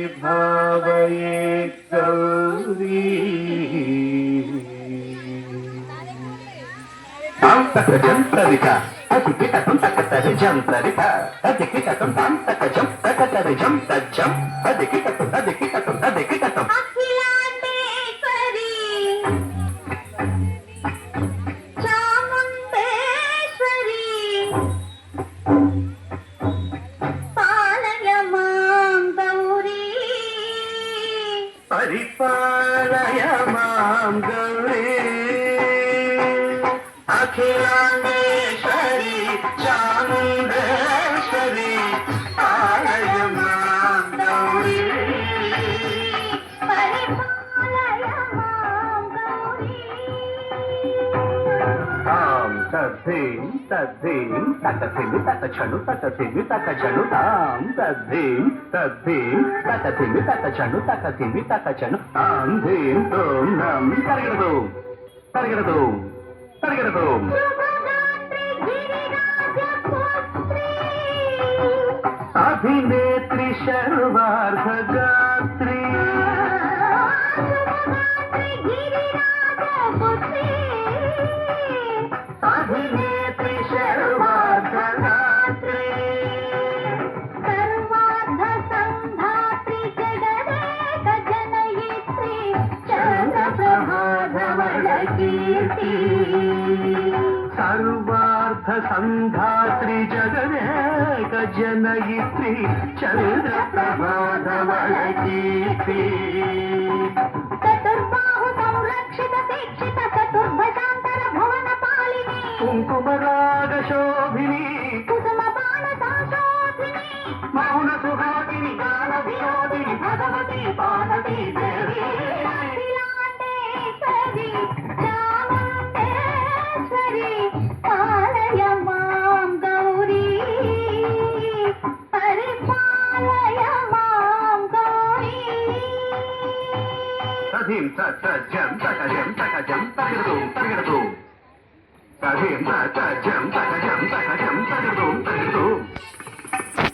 अंतर्विभावये गौरी जंतरिका अधिकितकं तकतरि जंतरिका अधिकितकं तकजं तकतरि जं तज्जं अधिकितकं अखिलांडेश्वरी चामुंडेश्वरी पालय मां गौरी परिपालय मां गौरी अखिलांडेश्वरी चामुंडेश्वरी पालय मां गौरी परिपालय मां गौरी तां तद्धीं तकथिमि तकछनु तकथिमि तकछनु तां तद्धीं तकथिमि तकछनु तकथिमि तकछनु तां धीं तों नं तरिगिरदों अभिनेत्री शर्वार्धगात्री अभिनेत्री शर्वार्धगात्री सर्वार्ध संधात्री जगदेक जनयित्री चन्द्रप्रभाधवलकीर्ति सर्वार्थ संधात्री जगदेक जनयित्री चन्द्रप्रभाधवलकीर्ति चतुर्बाहु संरक्षित दीक्षित चतुर्भुजान्तर भुवन पालिनी कुङ्कुमराग शोभिनी कुसुम बाण संशोधिनी मौन सुहागिनी गान विनोदिनी भगवती पार्वती देवी अखिलांडेश्वरी चामुंडेश्वरी पालय मां गौरी परिपालय मां गौरी तधीं तजं तकजं तकजं तगिरदों तगिरदों तधीं तजं तकजं तकजं तगिरदों तगिरदों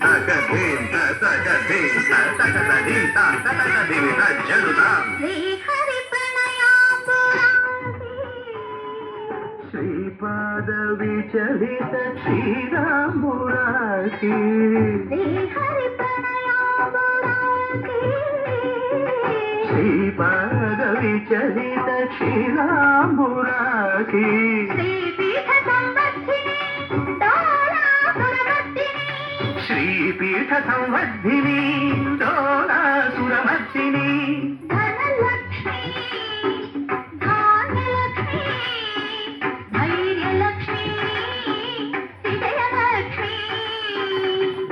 तकधीं तकधीं तकधीं तकधीं तज्जनुतां श्री हरि प्रणयाम्बुरासी श्रीपाद विचलित क्षीराम्बुरासी श्री हरि प्रणयाम्बुरासी श्रीपाद विचलित क्षीराम्बुरासी श्रीपीठ संवर्धिनी डोलासुरमर्दिनी श्रीपीठ संवर्धिनी डोलासुरमर्दिनी धनलक्ष्मी धान्यलक्ष्मी धैर्यलक्ष्मी विजयलक्ष्मी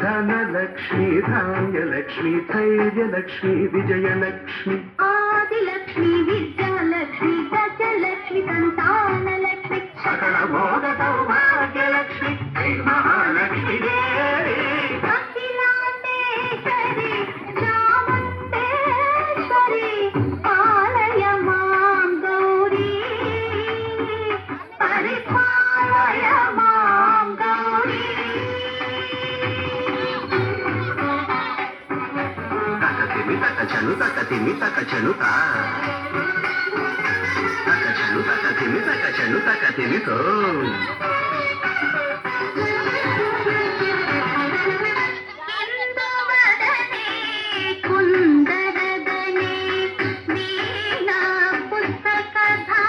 धनलक्ष्मी धान्यलक्ष्मी धैर्यलक्ष्मी विजयलक्ष्मी आदिलक्ष्मी विद्यालक्ष्मी गजलक्ष्मी संतानलक्ष्मी सकल भोग सौभाग्यलक्ष्मी श्री महालक्ष्मी देवी अखिलांडेश्वरी चामुंडेश्वरी पालय मां गौरी परिपालय मां गौरी तकथिमि तकछनु ता तकछनु तकथिमि तो इंदुवदने कुंदरदने वीणा पुस्तकधारिणे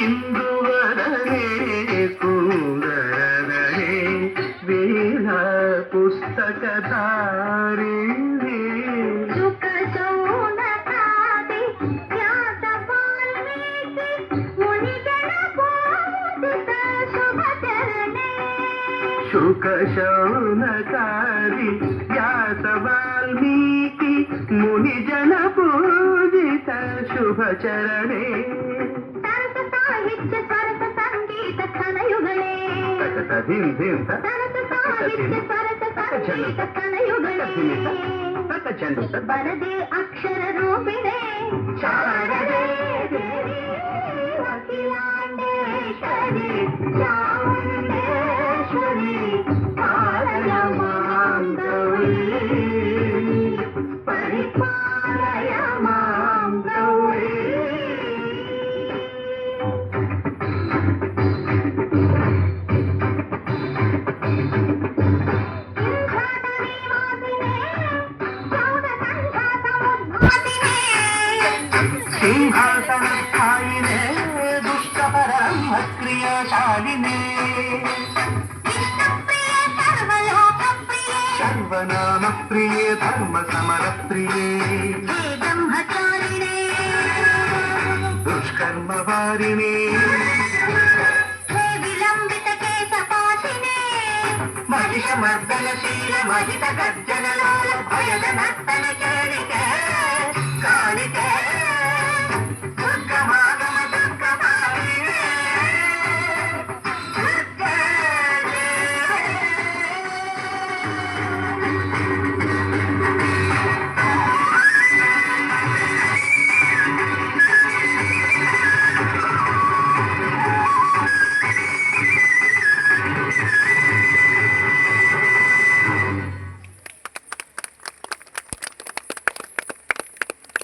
इंदुवदने कुंदरदने वीणा पुस्तकधारिणे सुख सौनकादि व्यास वाल्मीकि मुनिजन पूजित शुभचरणे शुक शौनकादि व्यास वाल्मीकि मुनिजन पूजित शुभचरणे सरस साहित्य सरस संगीत खनयुगले तकधीं धीं सरस साहित्य सरस संगीत खनयुगले वरदे अक्षर रूपिणे शारदे देवी अखिलांडेश्वरी चामुंडेश्वरी ప్రియే ధర్మ సమర ప్రియే హే బ్రహ్మచారిణే దుష్కర్మ వారిణే హే విలంబిత కేశపాశినే మహిష మర్దనశీల మహిత గర్జన భయద నర్తన కాళికే